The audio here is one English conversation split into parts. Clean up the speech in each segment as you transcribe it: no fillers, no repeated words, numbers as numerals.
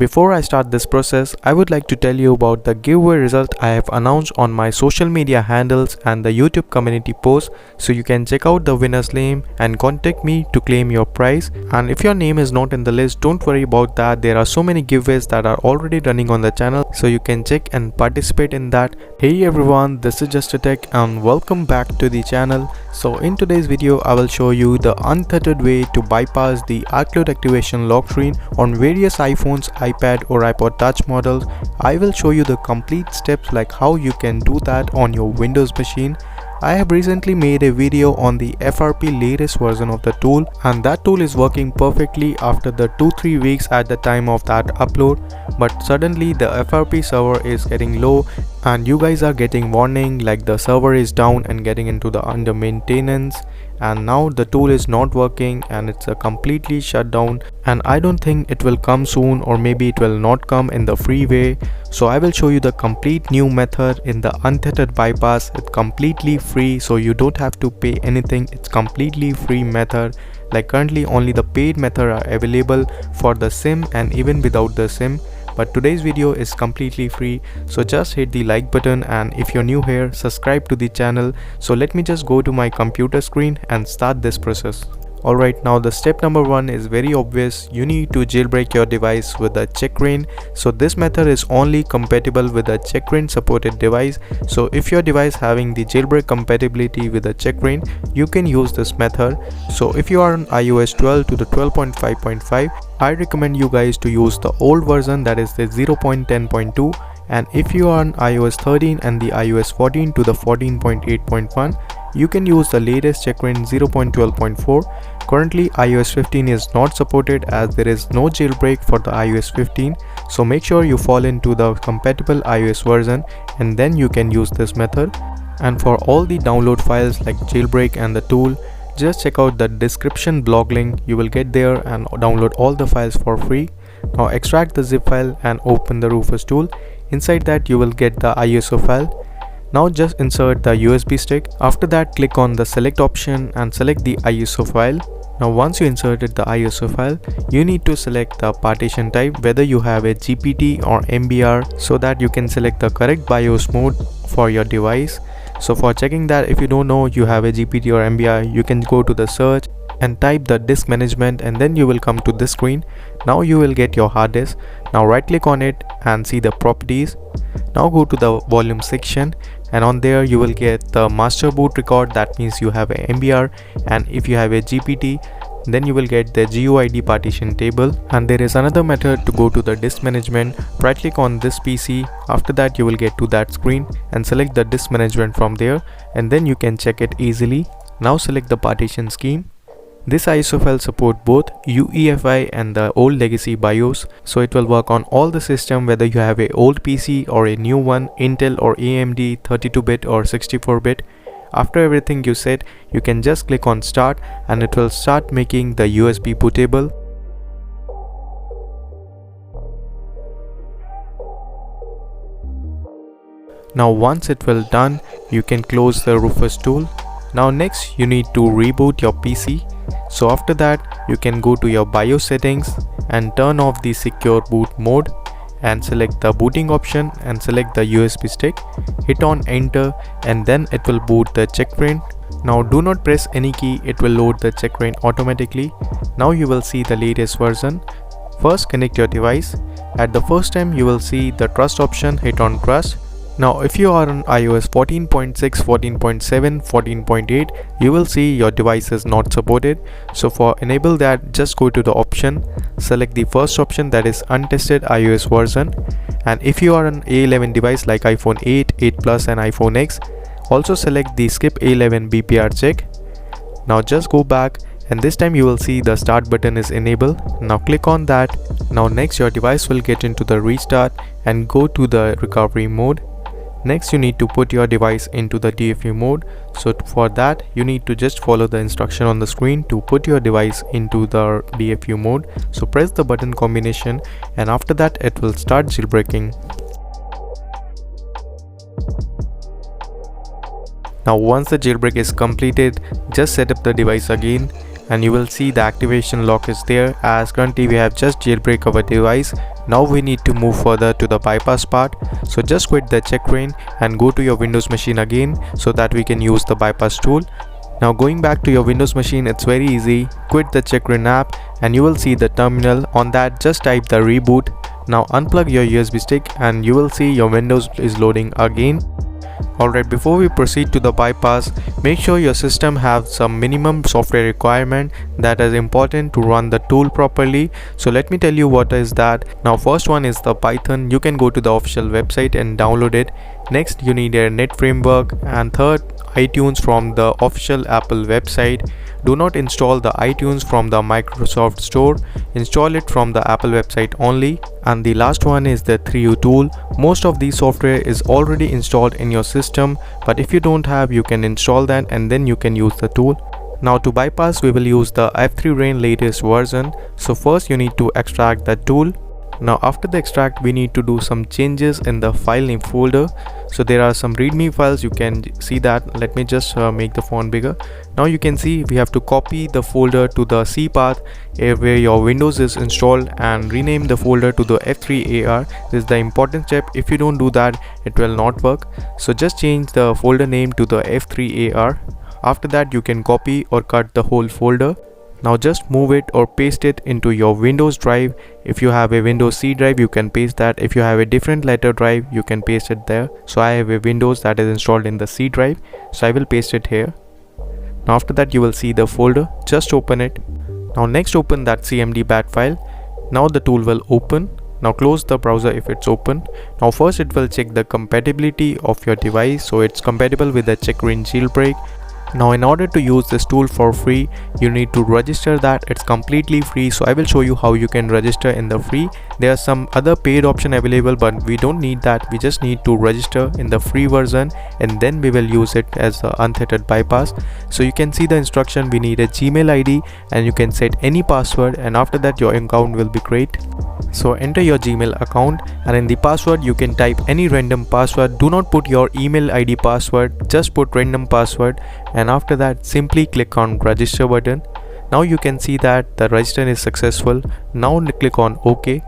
Before I start this process, I would like to tell you about the giveaway result I have announced on my social media handles and the YouTube community post, so you can check out the winner's name and contact me to claim your prize. And if your name is not in the list, don't worry about that. There are so many giveaways that are already running on the channel, so you can check and participate in that. Hey everyone, this is Just a Tech and welcome back to the channel. So in today's video, I will show you the untethered way to bypass the iCloud activation lock screen on various iPhones, iPad or iPod Touch models. I will show you the complete steps like how you can do that on your Windows machine. I have recently made a video on the FRP latest version of the tool, and that tool is working perfectly after the 2-3 weeks at the time of that upload, but suddenly the FRP server is getting low and you guys are getting warning like the server is down and getting into the under maintenance, and now the tool is not working and it's a completely shut down, and I don't think it will come soon, or maybe it will not come in the free way. So I will show you the complete new method in the untethered bypass. It's completely free, so you don't have to pay anything. It's completely free method. Like currently only the paid method are available for the SIM and even without the SIM, but today's video is completely free. So just hit the like button, and if you're new here, subscribe to the channel. So let me just go to my computer screen and start this process. Alright, now the step number 1 is very obvious. You need to jailbreak your device with the Taurine. So this method is only compatible with the Taurine supported device. So if your device having the jailbreak compatibility with the Taurine, you can use this method. So if you are on iOS 12 to the 12.5.5, I recommend you guys to use the old version, that is the 0.10.2. and if you are on iOS 13 and the iOS 14 to the 14.8.1, you can use the latest Taurine 0.12.4. Currently iOS 15 is not supported as there is no jailbreak for the iOS 15, so make sure you fall into the compatible iOS version and then you can use this method. And for all the download files like jailbreak and the tool, just check out the description blog link. You will get there and download all the files for free. Now extract the zip file and open the Rufus tool. Inside that you will get the ISO file. Now just insert the USB stick. After that, click on the select option and select the ISO file. Now once you inserted the ISO file, you need to select the partition type, whether you have a GPT or MBR, so that you can select the correct BIOS mode for your device. So for checking that, if you don't know you have a GPT or MBR, you can go to the search and type the disk management, and then you will come to this screen. Now you will get your hard disk. Now right click on it and see the properties. Now go to the volume section, and on there you will get the master boot record, that means you have a MBR, and if you have a GPT, then you will get the GUID partition table. And there is another method to go to the disk management. Right click on this PC. After that you will get to that screen and select the disk management from there, and then you can check it easily. Now select the partition scheme. This ISO file support both UEFI and the old legacy BIOS, so it will work on all the system, whether you have a old PC or a new one, Intel or AMD, 32-bit or 64-bit. After everything you set, you can just click on start and it will start making the USB bootable. Now once it will done, you can close the Rufus tool. Now next you need to reboot your PC. So after that, you can go to your BIOS settings and turn off the secure boot mode and select the booting option and select the USB stick. Hit on enter and then it will boot the Taurine. Now do not press any key, it will load the Taurine automatically. Now you will see the latest version. First connect your device. At the first time you will see the trust option, hit on trust. Now if you are on iOS 14.6, 14.7, 14.8, you will see your device is not supported. So for enable that, just go to the option, select the first option, that is untested iOS version. And if you are an A11 device like iPhone 8, 8 Plus and iPhone X, also select the skip A11 BPR check. Now just go back, and this time you will see the start button is enabled. Now click on that. Now next your device will get into the restart and go to the recovery mode. Next you need to put your device into the DFU mode. So for that you need to just follow the instruction on the screen to put your device into the DFU mode. So press the button combination and after that it will start jailbreaking. Now once the jailbreak is completed, just set up the device again and you will see the activation lock is there, as currently we have just jailbreak our device. Now we need to move further to the bypass part. So just quit the checkra and go to your Windows machine again so that we can use the bypass tool. Now going back to your Windows machine, it's very easy. Quit the checkra app and you will see the terminal. On that, just type the reboot. Now unplug your USB stick and you will see your Windows is loading again. Alright, before we proceed to the bypass, make sure your system has some minimum software requirement that is important to run the tool properly. So let me tell you what is that. Now first one is the Python. You can go to the official website and download it. Next you need a net framework, and third, iTunes from the official Apple website. Do not install the iTunes from the Microsoft Store. Install it from the Apple website only. And the last one is the 3U tool. Most of the software is already installed in your system, but if you don't have, you can install that and then you can use the tool. Now to bypass, we will use the F3 latest version. So first you need to extract the tool. Now after the extract, we need to do some changes in the file name folder. So there are some readme files, you can see that. Let me just make the font bigger. Now you can see we have to copy the folder to the C path where your Windows is installed and rename the folder to the F3AR. This is the important step. If you don't do that, it will not work. So just change the folder name to the F3AR. After that, you can copy or cut the whole folder. Now just move it or paste it into your Windows drive. If you have a Windows C drive, you can paste that. If you have a different letter drive, you can paste it there. So I have a Windows that is installed in the C drive, so I will paste it here. Now after that, you will see the folder. Just open it. Now next, open that cmd bat file. Now the tool will open. Now close the browser if it's open. Now first it will check the compatibility of your device, so it's compatible with the checkra jailbreak. Now in order to use this tool for free, you need to register that. It's completely free, so I will show you how you can register in the free. There are some other paid option available, but we don't need that. We just need to register in the free version and then we will use it as the untethered bypass. So you can see the instruction. We need a Gmail ID and you can set any password, and after that your account will be created. So enter your Gmail account, and in the password you can type any random password. Do not put your email ID password, just put random password, and after that simply click on register button. Now you can see that the register is successful. Now click on OK.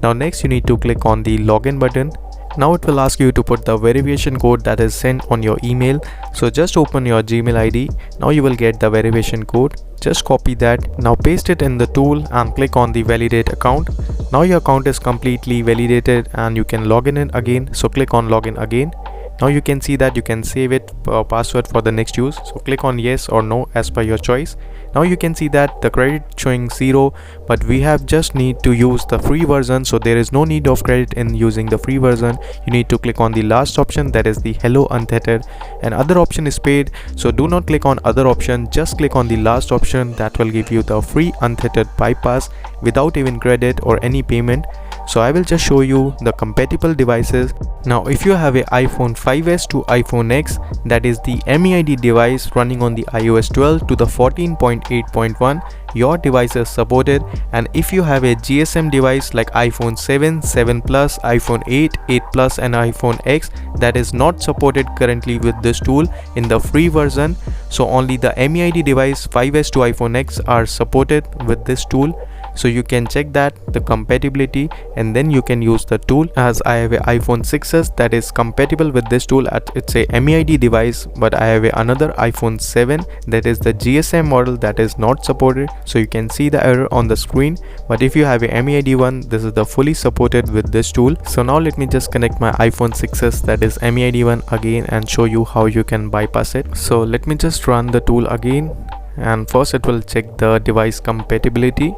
Now next you need to click on the login button. Now it will ask you to put the verification code that is sent on your email. So just open your Gmail ID. Now you will get the verification code. Just copy that. Now paste it in the tool and click on the validate account. Now your account is completely validated and you can log in again. So click on login again. Now you can see that you can save it password for the next use. So click on yes or no as per your choice. Now you can see that the credit showing 0, but we have just need to use the free version, so there is no need of credit in using the free version. You need to click on the last option, that is the hello untethered, and other option is paid, so do not click on other option. Just click on the last option. That will give you the free untethered bypass without even credit or any payment. So I will just show you the compatible devices. Now if you have a iPhone 5s to iPhone X, that is the Meid device running on the iOS 12 to the 14.8.1, your device is supported. And if you have a GSM device like iPhone 7, 7 Plus, iPhone 8, 8 Plus and iPhone X, that is not supported currently with this tool in the free version. So only the Meid device 5s to iPhone X are supported with this tool. So you can check that the compatibility and then you can use the tool. As I have a iPhone 6s that is compatible with this tool, it's a Meid device, but I have another iPhone 7 that is the GSM model that is not supported. So you can see the error on the screen, but if you have a Meid one, this is the fully supported with this tool. So now let me just connect my iPhone 6s that is Meid one again and show you how you can bypass it. So let me just run the tool again, and first it will check the device compatibility.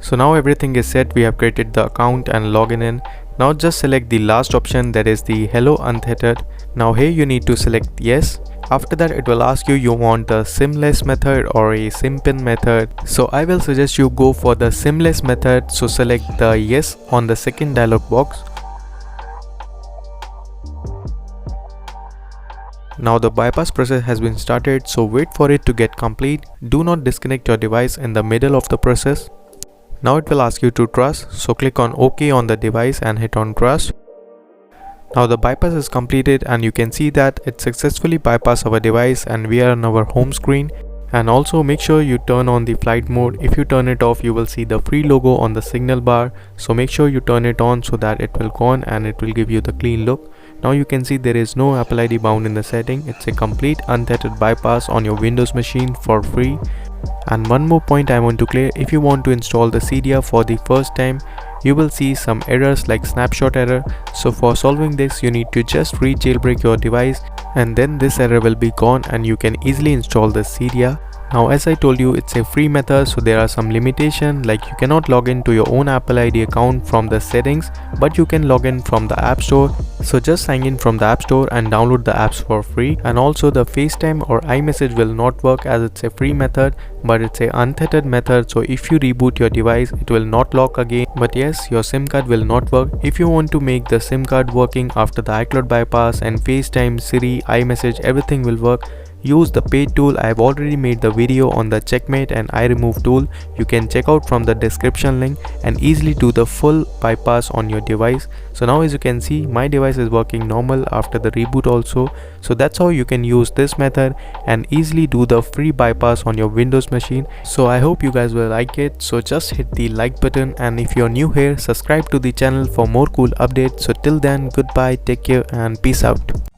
So now everything is set. We have created the account and login in. Now just select the last option, that is the hello untethered. Now here you need to select yes. After that it will ask you want a SIM-less method or a SIM-pin method. So I will suggest you go for the SIM-less method. So select the yes on the second dialog box. Now the bypass process has been started, so wait for it to get complete. Do not disconnect your device in the middle of the process. Now it will ask you to trust, so click on OK on the device and hit on trust. Now the bypass is completed and you can see that it successfully bypassed our device and we are on our home screen. And also make sure you turn on the flight mode. If you turn it off, you will see the free logo on the signal bar, so make sure you turn it on so that it will go on and it will give you the clean look. Now you can see there is no Apple ID bound in the setting. It's a complete untethered bypass on your Windows machine for free. And one more point I want to clear, if you want to install the CDR for the first time, you will see some errors like snapshot error. So for solving this, you need to just re-jailbreak your device, and then this error will be gone and you can easily install the CDR. Now as I told you, it's a free method, so there are some limitations, like you cannot log into your own Apple ID account from the settings, but you can log in from the App Store. So just sign in from the App Store and download the apps for free. And also the FaceTime or iMessage will not work as it's a free method, but it's a untethered method, so if you reboot your device it will not lock again. But yes, your SIM card will not work. If you want to make the SIM card working after the iCloud bypass and FaceTime, Siri, iMessage, everything will work, use the Meid tool. I have already made the video on the checkmate and iRemove tool. You can check out from the description link and easily do the full bypass on your device. So now as you can see, my device is working normal after the reboot also. So that's how you can use this method and easily do the free bypass on your Windows machine. So I hope you guys will like it. So just hit the like button, and if you're new here, subscribe to the channel for more cool updates. So till then, goodbye, take care and peace out.